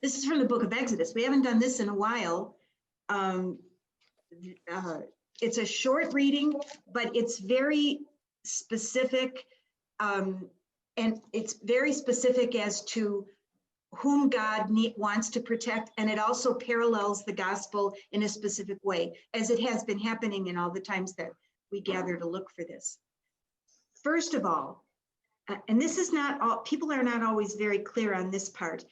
This is from the book of Exodus. We haven't done this in a while. It's a short reading, but it's very specific. And it's very specific as to whom God wants to protect. And it also parallels the gospel in a specific way, as it has been happening in all the times that we gather to look for this. First of all, and this is not all, people are not always very clear on this part.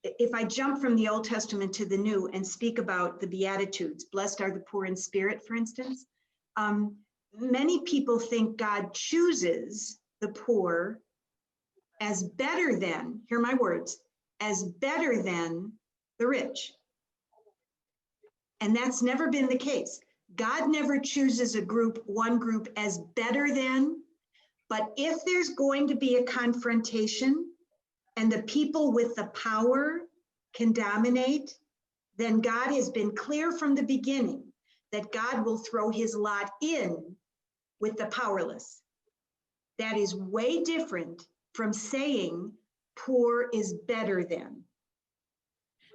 If I jump from the Old Testament to the New and speak about the Beatitudes, blessed are the poor in spirit, for instance, many people think God chooses the poor as better than, hear my words, as better than the rich. And that's never been the case. God never chooses one group as better than, but if there's going to be a confrontation and the people with the power can dominate, then God has been clear from the beginning that God will throw his lot in with the powerless. That is way different from saying poor is better than.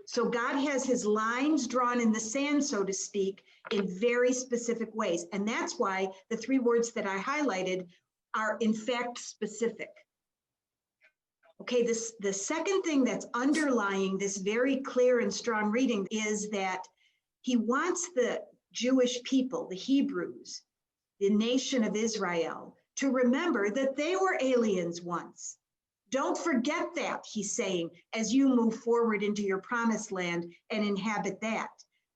So God has his lines drawn in the sand, so to speak, in very specific ways. And that's why the three words that I highlighted are in fact specific. Okay, the second thing that's underlying this very clear and strong reading is that he wants the Jewish people, the Hebrews, the nation of Israel, to remember that they were aliens once. Don't forget that, he's saying, as you move forward into your promised land and inhabit that.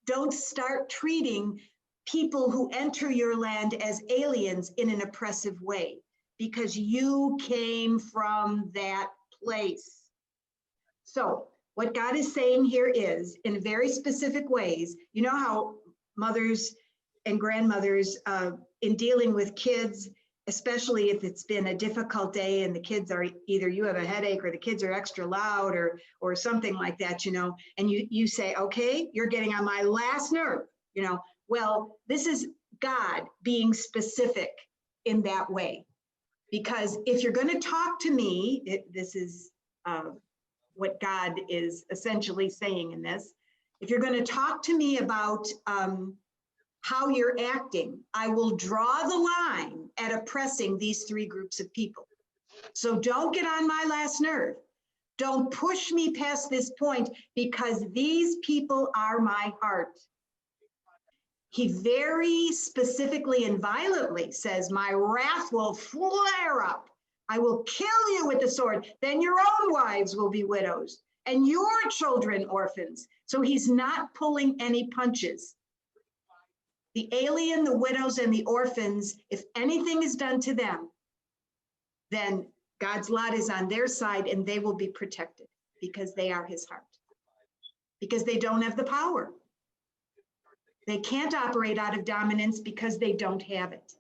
Don't start treating people who enter your land as aliens in an oppressive way, because you came from that place. So what God is saying here is, in very specific ways, you know how mothers and grandmothers in dealing with kids, especially if it's been a difficult day and the kids are either you have a headache or the kids are extra loud or something like that, you know, and you say, okay, you're getting on my last nerve, you know. Well, this is God being specific in that way. Because if you're going to talk to me, this is what God is essentially saying in this. If you're going to talk to me about how you're acting, I will draw the line at oppressing these three groups of people. So don't get on my last nerve. Don't push me past this point, because these people are my heart. He very specifically and violently says, my wrath will flare up. I will kill you with the sword. Then your own wives will be widows and your children orphans. So he's not pulling any punches. The alien, the widows, and the orphans, if anything is done to them, then God's lot is on their side and they will be protected because they are his heart, because they don't have the power. They can't operate out of dominance because they don't have it.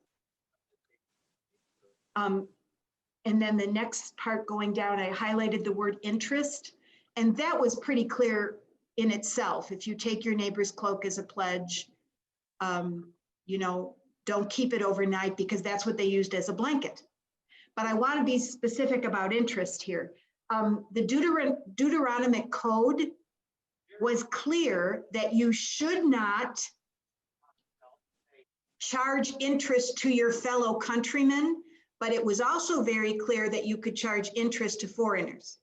And then the next part going down, I highlighted the word interest, and that was pretty clear in itself. If you take your neighbor's cloak as a pledge, you know, don't keep it overnight, because that's what they used as a blanket. But I want to be specific about interest here. The Deuteronomic code was clear that you should not charge interest to your fellow countrymen, but it was also very clear that you could charge interest to foreigners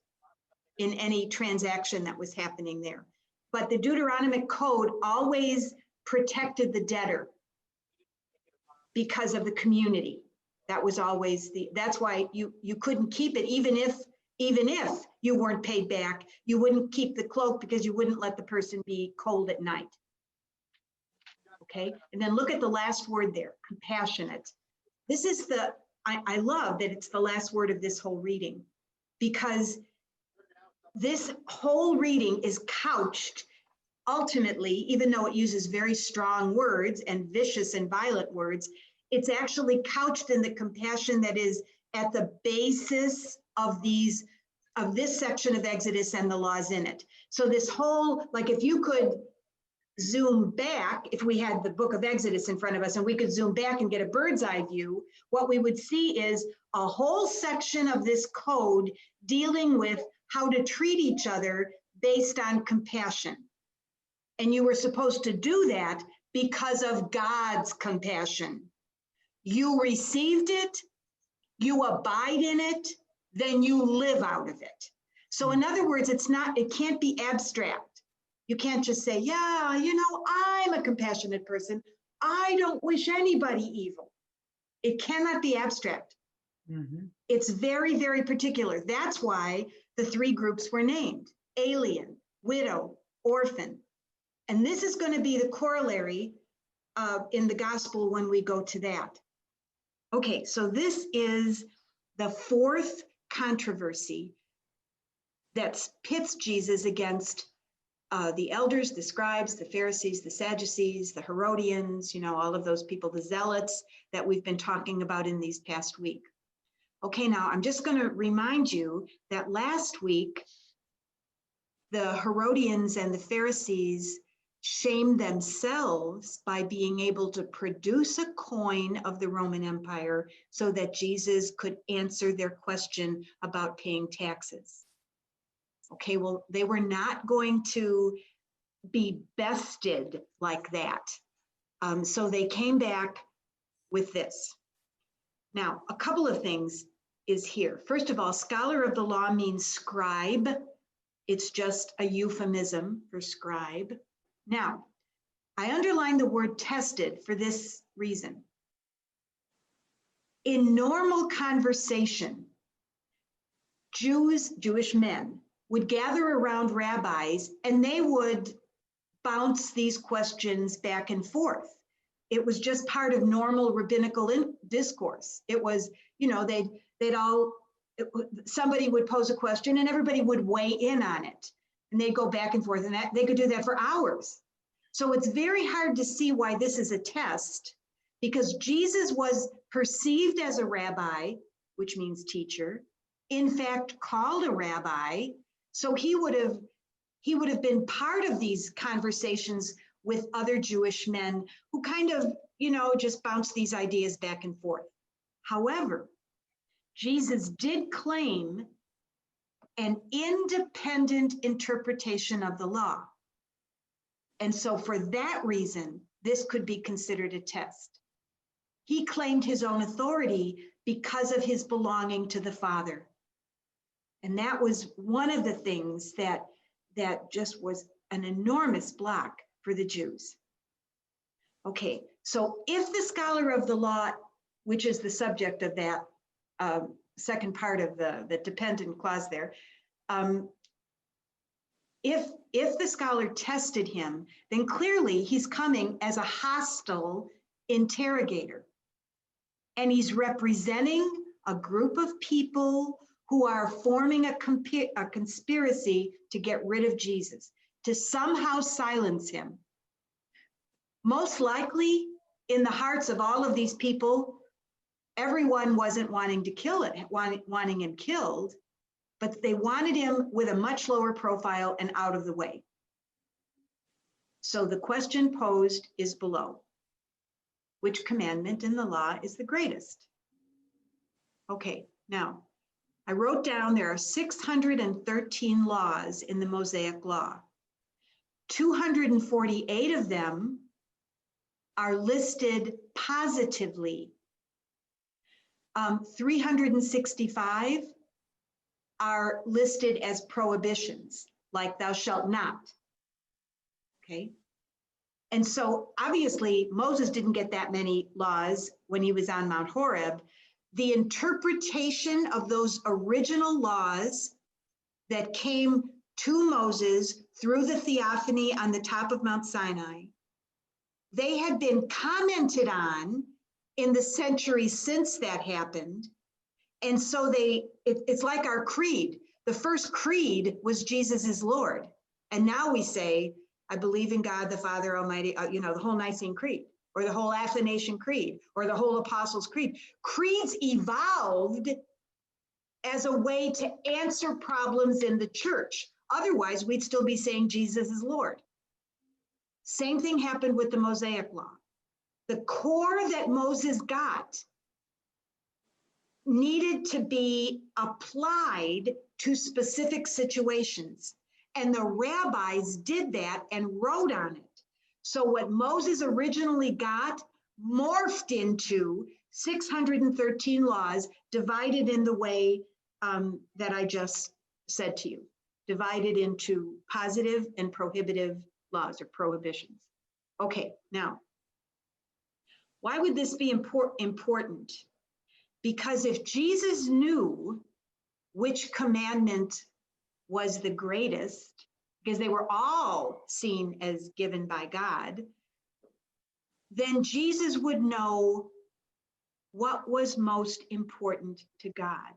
in any transaction that was happening there. But the Deuteronomic code always protected the debtor because of the community. That was always that's why you couldn't keep it, even if you weren't paid back. You wouldn't keep the cloak because you wouldn't let the person be cold at night. Okay, and then look at the last word there, compassionate. This is I love that it's the last word of this whole reading, because this whole reading is couched ultimately, even though it uses very strong words and vicious and violent words, it's actually couched in the compassion that is at the basis of this section of Exodus and the laws in it. So this whole, like, if you could zoom back, if we had the book of Exodus in front of us and we could zoom back and get a bird's eye view, what we would see is a whole section of this code dealing with how to treat each other based on compassion. And you were supposed to do that because of God's compassion. You received it, you abide in it, then you live out of it. So in other words, it can't be abstract. You can't just say, yeah, I'm a compassionate person. I don't wish anybody evil. It cannot be abstract. Mm-hmm. It's very, very particular. That's why the three groups were named: alien, widow, orphan. And this is going to be the corollary in the gospel when we go to that. Okay, so this is the fourth controversy that pits Jesus against the elders, the scribes, the Pharisees, the Sadducees, the Herodians, all of those people, the zealots that we've been talking about in these past week. Okay, now I'm just going to remind you that last week, the Herodians and the Pharisees shamed themselves by being able to produce a coin of the Roman Empire so that Jesus could answer their question about paying taxes. Okay, well, they were not going to be bested like that. So they came back with this. Now, a couple of things is here. First of all, scholar of the law means scribe. It's just a euphemism for scribe. Now, I underline the word tested for this reason. In normal conversation, Jewish men would gather around rabbis and they would bounce these questions back and forth. It was just part of normal rabbinical discourse. It was, somebody would pose a question and everybody would weigh in on it. And they'd go back and forth, and they could do that for hours. So it's very hard to see why this is a test, because Jesus was perceived as a rabbi, which means teacher, in fact, called a rabbi. So he would have been part of these conversations with other Jewish men who kind of, just bounce these ideas back and forth. However, Jesus did claim an independent interpretation of the law. And so for that reason, this could be considered a test. He claimed his own authority because of his belonging to the Father. And that was one of the things that just was an enormous block for the Jews. Okay, so if the scholar of the law, which is the subject of that second part of the dependent clause there, if the scholar tested him, then clearly he's coming as a hostile interrogator. And he's representing a group of people who are forming a conspiracy to get rid of Jesus, to somehow silence him. Most likely, in the hearts of all of these people, everyone wasn't wanting to kill it, wanting him killed, but they wanted him with a much lower profile and out of the way. So the question posed is below: which commandment in the law is the greatest? Okay, now I wrote down there are 613 laws in the Mosaic Law. 248 of them are listed positively. 365 are listed as prohibitions, like thou shalt not. Okay. And so obviously Moses didn't get that many laws when he was on Mount Horeb. The interpretation of those original laws that came to Moses through the theophany on the top of Mount Sinai, they had been commented on in the centuries since that happened. And so it's like our creed. The first creed was Jesus is Lord. And now we say, I believe in God, the Father Almighty, the whole Nicene Creed, or the whole Athanasian Creed, or the whole Apostles' Creed. Creeds evolved as a way to answer problems in the church. Otherwise, we'd still be saying Jesus is Lord. Same thing happened with the Mosaic Law. The core that Moses got needed to be applied to specific situations. And the rabbis did that and wrote on it. So what Moses originally got morphed into 613 laws divided in the way that I just said to you, divided into positive and prohibitive laws or prohibitions. Okay, now, why would this be important? Because if Jesus knew which commandment was the greatest, because they were all seen as given by God, then Jesus would know what was most important to God.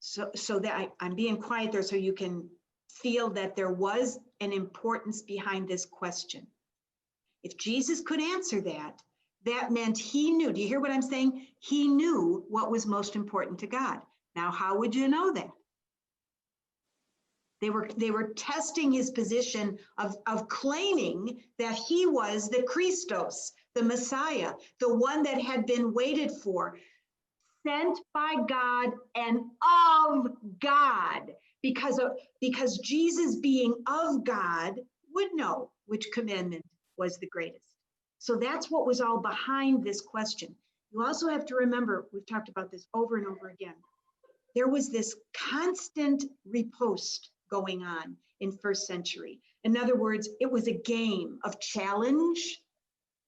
So that I'm being quiet there so you can feel that there was an importance behind this question. If Jesus could answer that, that meant he knew. Do you hear what I'm saying? He knew what was most important to God. Now, how would you know that? They were testing his position of claiming that he was the Christos, the Messiah, the one that had been waited for, sent by God and of God, because Jesus, being of God, would know which commandment was the greatest. So that's what was all behind this question. You also have to remember, we've talked about this over and over again, there was this constant riposte going on in first century. In other words, it was a game of challenge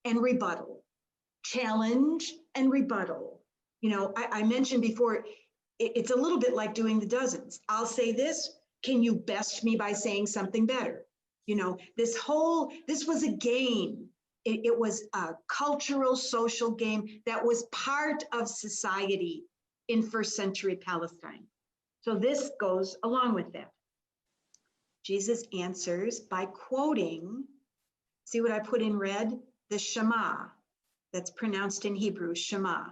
and rebuttal, challenge and rebuttal. You know, I mentioned before, it's a little bit like doing the dozens. I'll say this, can you best me by saying something better? You know, this was a game. It was a cultural, social game that was part of society in first century Palestine. So this goes along with that. Jesus answers by quoting, see what I put in red? The Shema, that's pronounced in Hebrew, Shema.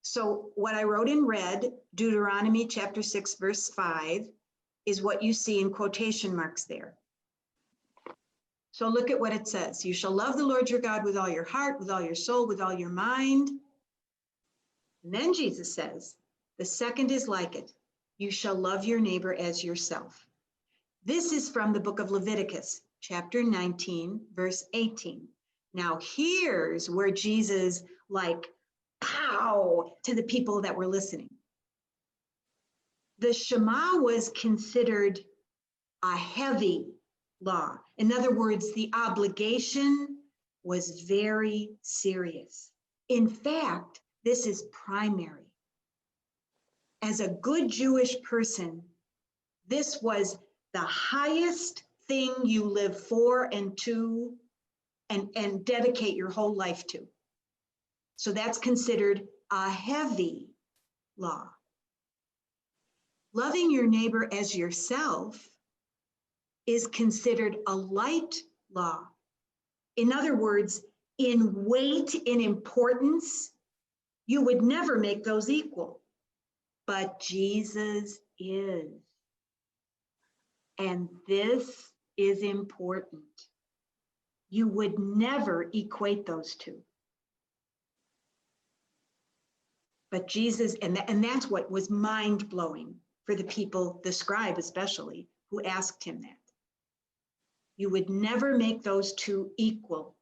So what I wrote in red, Deuteronomy chapter 6, verse 5, is what you see in quotation marks there. So look at what it says. You shall love the Lord your God with all your heart, with all your soul, with all your mind. And then Jesus says, the second is like it. You shall love your neighbor as yourself. This is from the book of Leviticus, chapter 19, verse 18. Now here's where Jesus pow to the people that were listening. The Shema was considered a heavy law. In other words, the obligation was very serious. In fact, this is primary. As a good Jewish person, this was the highest thing you live for and to and dedicate your whole life to. So that's considered a heavy law. Loving your neighbor as yourself is considered a light law. In other words, in weight, in importance, you would never make those equal. But Jesus is. And this is important. You would never equate those two. But Jesus, and that's what was mind-blowing for the people, the scribe especially, who asked him that. You would never make those two equal.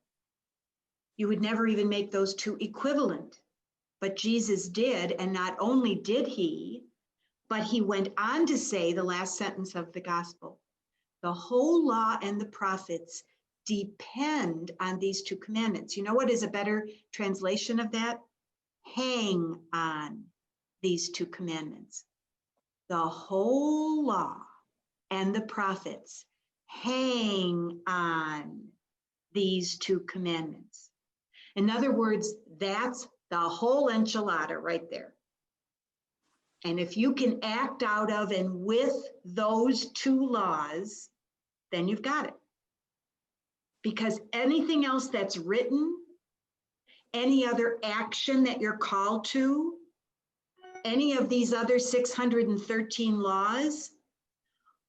You would never even make those two equivalent. But Jesus did, and not only did he, but he went on to say the last sentence of the gospel. The whole law and the prophets depend on these two commandments. You know what is a better translation of that? Hang on these two commandments. The whole law and the prophets hang on these two commandments. In other words, that's the whole enchilada right there. And if you can act out of and with those two laws, then you've got it. Because anything else that's written, any other action that you're called to, any of these other 613 laws,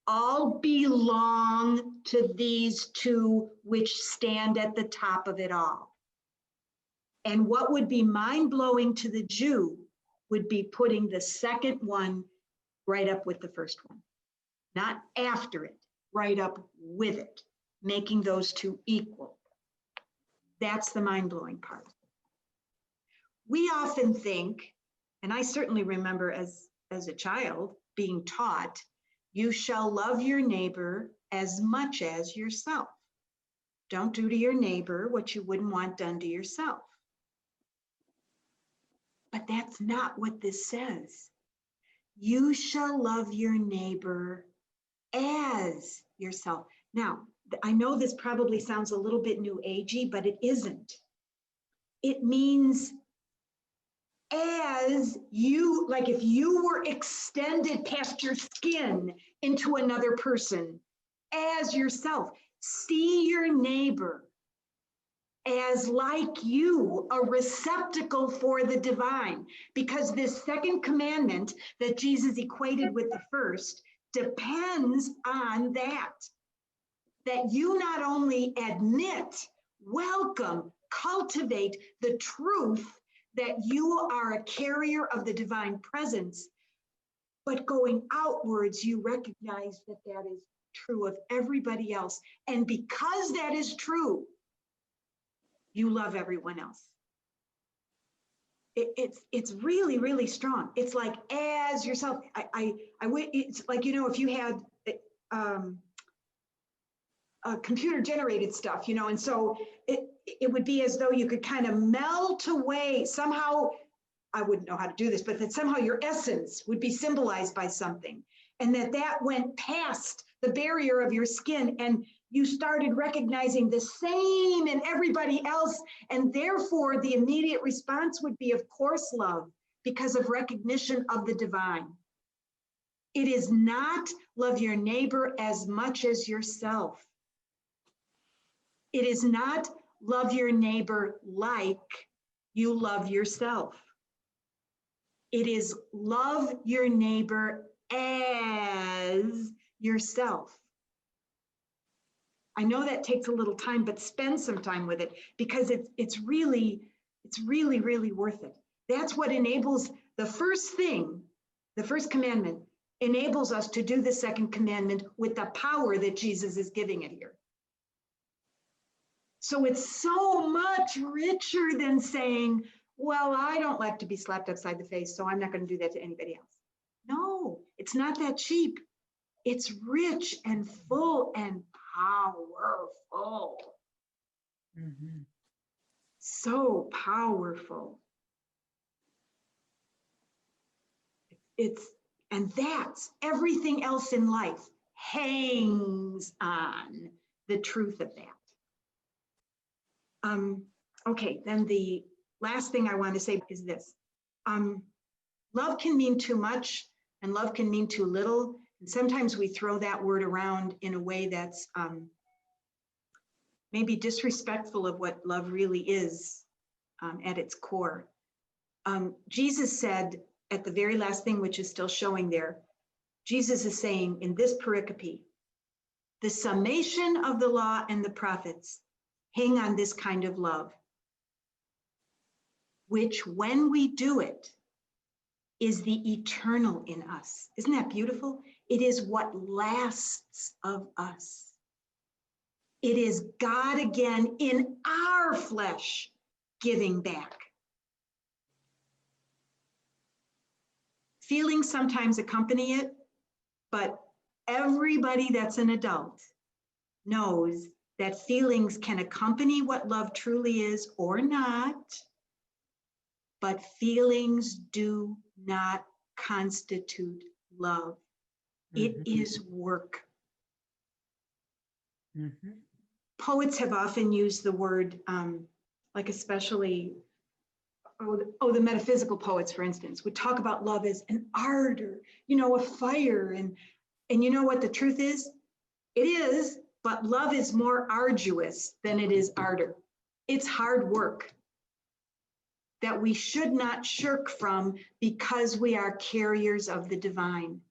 all belong to these two which stand at the top of it all. And what would be mind-blowing to the Jew would be putting the second one right up with the first one. not after it, right up with it, making those two equal. That's the mind-blowing part. We often think, and I certainly remember as a child being taught, you shall love your neighbor as much as yourself. Don't do to your neighbor what you wouldn't want done to yourself. But that's not what this says. You shall love your neighbor as yourself. Now, I know this probably sounds a little bit new agey, but it isn't. It means as you, like if you were extended past your skin into another person, as yourself. See your neighbor as like you, a receptacle for the divine, because this second commandment that Jesus equated with the first depends on that you not only admit, welcome, cultivate the truth that you are a carrier of the divine presence, but going outwards, you recognize that that is true of everybody else. And because that is true, you love everyone else. It's really, really strong. It's like as yourself. It's like, you know, if you had computer generated stuff, you know, and so it would be as though you could kind of melt away somehow. I wouldn't know how to do this, but that somehow your essence would be symbolized by something, and that went past the barrier of your skin, and you started recognizing the same in everybody else, and therefore the immediate response would be, of course, love, because of recognition of the divine. It is not love your neighbor as much as yourself. It is not love your neighbor like you love yourself. It is love your neighbor as yourself. I know that takes a little time, but spend some time with it, because it's really, really worth it. That's what enables the first thing, the first commandment enables us to do the second commandment with the power that Jesus is giving it here. So it's so much richer than saying, well, I don't like to be slapped upside the face, so I'm not going to do that to anybody else. No, it's not that cheap. It's rich and full and powerful. Mm-hmm. So powerful. And that's everything else in life hangs on the truth of that. Okay, then the last thing I want to say is this. Love can mean too much and love can mean too little. And sometimes we throw that word around in a way that's maybe disrespectful of what love really is at its core. Jesus said at the very last thing, which is still showing there, Jesus is saying in this pericope, the summation of the law and the prophets hang on this kind of love, which when we do it is the eternal in us. Isn't that beautiful? It is what lasts of us. It is God again in our flesh giving back. Feelings sometimes accompany it, but everybody that's an adult knows that feelings can accompany what love truly is or not, but feelings do not constitute love. It is work. Mm-hmm. Poets have often used the word, like especially, the metaphysical poets, for instance, would talk about love as an ardor, you know, a fire. And you know what the truth is? It is, but love is more arduous than it is ardor. It's hard work that we should not shirk from because we are carriers of the divine.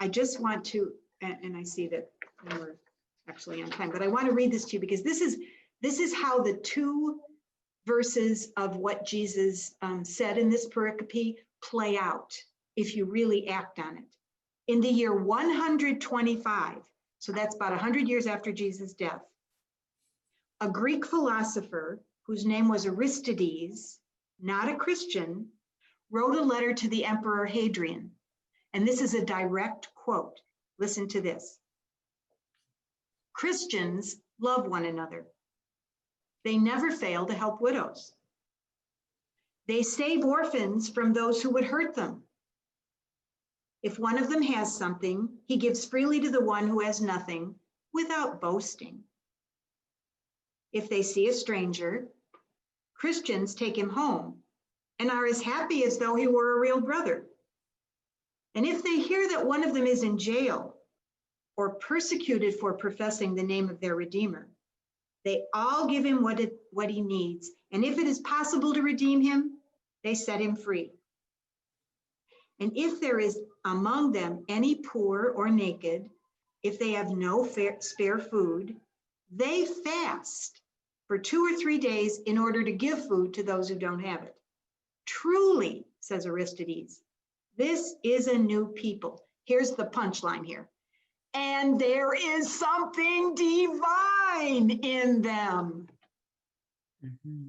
I just want to, and I see that we're actually on time, but I want to read this to you because this is how the two verses of what Jesus said in this pericope play out if you really act on it. In the year 125, so that's about 100 years after Jesus' death, a Greek philosopher whose name was Aristides, not a Christian, wrote a letter to the Emperor Hadrian. And this is a direct quote. Listen to this. Christians love one another. They never fail to help widows. They save orphans from those who would hurt them. If one of them has something, he gives freely to the one who has nothing without boasting. If they see a stranger, Christians take him home and are as happy as though he were a real brother. And if they hear that one of them is in jail or persecuted for professing the name of their Redeemer, they all give him what he needs. And if it is possible to redeem him, they set him free. And if there is among them any poor or naked, if they have no spare food, they fast for 2 or 3 days in order to give food to those who don't have it. Truly, says Aristides, this is a new people. Here's the punchline here. And there is something divine in them. Mm-hmm.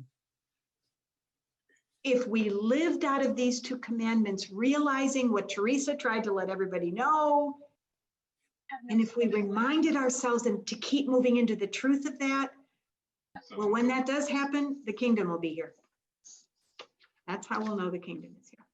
If we lived out of these 2 commandments, realizing what Teresa tried to let everybody know, and if we reminded ourselves and to keep moving into the truth of that, well, when that does happen, the kingdom will be here. That's how we'll know the kingdom is here.